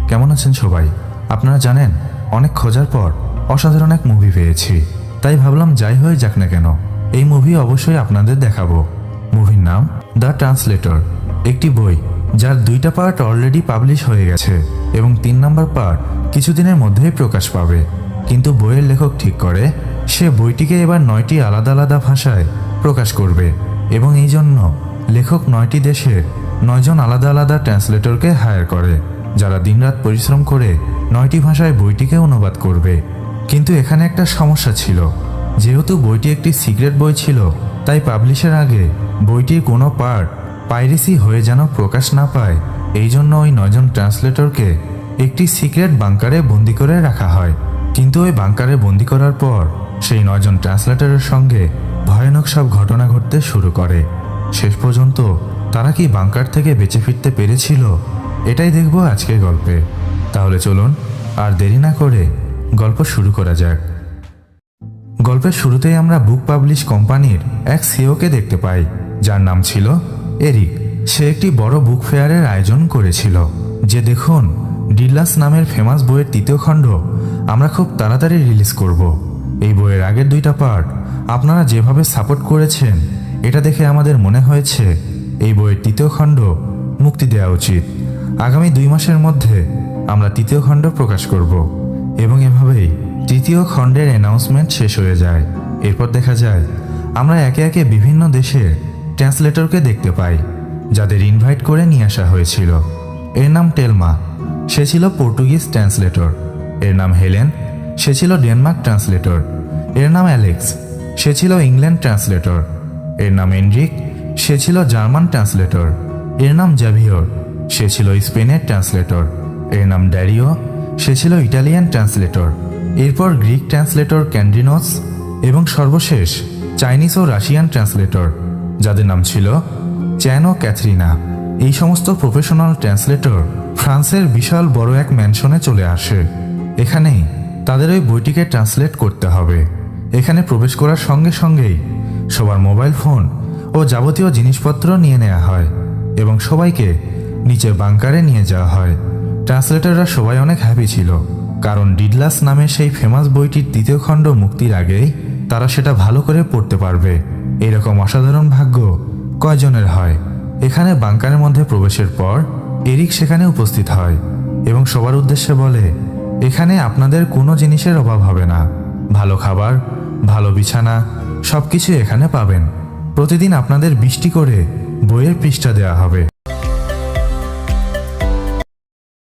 কেমন আছেন সবাই? আপনারা জানেন, অনেক খোঁজার পর অসাধারণ এক মুভি পেয়েছি। তাই ভাবলাম যাই হয়ে যাক না কেন, এই মুভি অবশ্যই আপনাদের দেখাবো। মুভির নাম দ্য ট্রান্সলেটর। একটি বই যার 2টা পার্ট অলরেডি পাবলিশ হয়ে গেছে এবং 3 নম্বর পার্ট কিছুদিনের মধ্যেই প্রকাশ পাবে। কিন্তু বইয়ের লেখক ঠিক করে সে বইটিকে এবার 9টি আলাদা আলাদা ভাষায় প্রকাশ করবে এবং এই জন্য লেখক 9টি দেশের 9 জন আলাদা আলাদা ট্রান্সলেটরকে হায়ার করে, যারা দিনরাত পরিশ্রম করে 9টি ভাষায় বইটিকে অনুবাদ করবে। কিন্তু এখানে একটা সমস্যা ছিল। যেহেতু বইটি একটি সিক্রেট বই ছিল, তাই পাবলিশের আগে বইটির কোনো পার্ট পাইরেসি হয়ে যেন প্রকাশ না পায়, এই জন্য ওই 9 জন ট্রান্সলেটরকে একটি সিক্রেট বাংকারে বন্দি করে রাখা হয়। কিন্তু ওই বাংকারে বন্দি করার পর সেই 9 জন ট্রান্সলেটরের সঙ্গে ভয়ানক সব ঘটনা ঘটতে শুরু করে। শেষ পর্যন্ত তারা কি বাংকার থেকে বেঁচে ফিরতে পেরেছিল, এটাই দেখব আজকের গল্পে। তাহলে চলুন আর দেরি না করে গল্প শুরু করা যাক। গল্পের শুরুতেই আমরা বুক পাবলিশ কোম্পানির এক সিইওকে দেখতে পাই, যার নাম ছিল এরিক। সে একটি বড় বুক ফেয়ারের আয়োজন করেছিল, যে দেখুন ডিলাস নামের ফেমাস বইয়ের 3য় খণ্ড আমরা খুব তাড়াতাড়ি রিলিজ করব। এই বইয়ের আগের 2টা পার্ট আপনারা যেভাবে সাপোর্ট করেছেন, এটা দেখে আমাদের মনে হয়েছে এই বইয়ের 3য় খণ্ড মুক্তি দেওয়া উচিত। আগামী 2 মাসের মধ্যে আমরা 3য় খণ্ড প্রকাশ করব এবং এভাবেই 3য় খণ্ডের অ্যানাউন্সমেন্ট শেষ হয়ে যায়। এরপর দেখা যায় আমরা একে একে বিভিন্ন দেশের ট্রান্সলেটরকে দেখতে পাই, যাদের ইনভাইট করে নিয়ে আসা হয়েছিল। এর নাম টেলমা, সে ছিল পর্তুগিজ ট্রান্সলেটর। এর নাম হেলেন, সে ছিল ডেনমার্ক ট্রান্সলেটর। এর নাম অ্যালেক্স, সে ছিল ইংল্যান্ড ট্রান্সলেটর। এর নাম এন্ড্রিক, সে ছিল জার্মান ট্রান্সলেটর। এর নাম জাভিয়র, সে ছিল স্পেনের ট্রান্সলেটর। এর নাম ড্যারিও, সে ছিল ইটালিয়ান ট্রান্সলেটর। এরপর গ্রিক ট্রান্সলেটর ক্যান্ড্রিনোস এবং সর্বশেষ চাইনিজ ও রাশিয়ান ট্রান্সলেটর, যাদের নাম ছিল চ্যান ও ক্যাথরিনা। এই সমস্ত প্রফেশনাল ট্রান্সলেটর ফ্রান্সের বিশাল বড় এক ম্যানশনে চলে আসে। এখানেই তাদের ওই বইটিকে ট্রান্সলেট করতে হবে। এখানে প্রবেশ করার সঙ্গে সঙ্গেই সবার মোবাইল ফোন ও যাবতীয় জিনিসপত্র নিয়ে নেওয়া হয় এবং সবাইকে নিচের বাংকারে নিয়ে যাওয়া হয়। ট্রান্সলেটররা সবাই অনেক হ্যাপি ছিল, কারণ ডিডলাস নামের সেই ফেমাস বইটির 3য় খণ্ড মুক্তির আগেই তারা সেটা ভালো করে পড়তে পারবে। এরকম অসাধারণ ভাগ্য কয়জনের হয়? এখানে বাংকারের মধ্যে প্রবেশের পর এরিক সেখানে উপস্থিত হয় এবং সবার উদ্দেশ্যে বলে, এখানে আপনাদের কোনো জিনিসের অভাব হবে না। ভালো খাবার, ভালো বিছানা, সবকিছু এখানে পাবেন। প্রতিদিন আপনাদের 20টি করে বইয়ের পৃষ্ঠা দেওয়া হবে।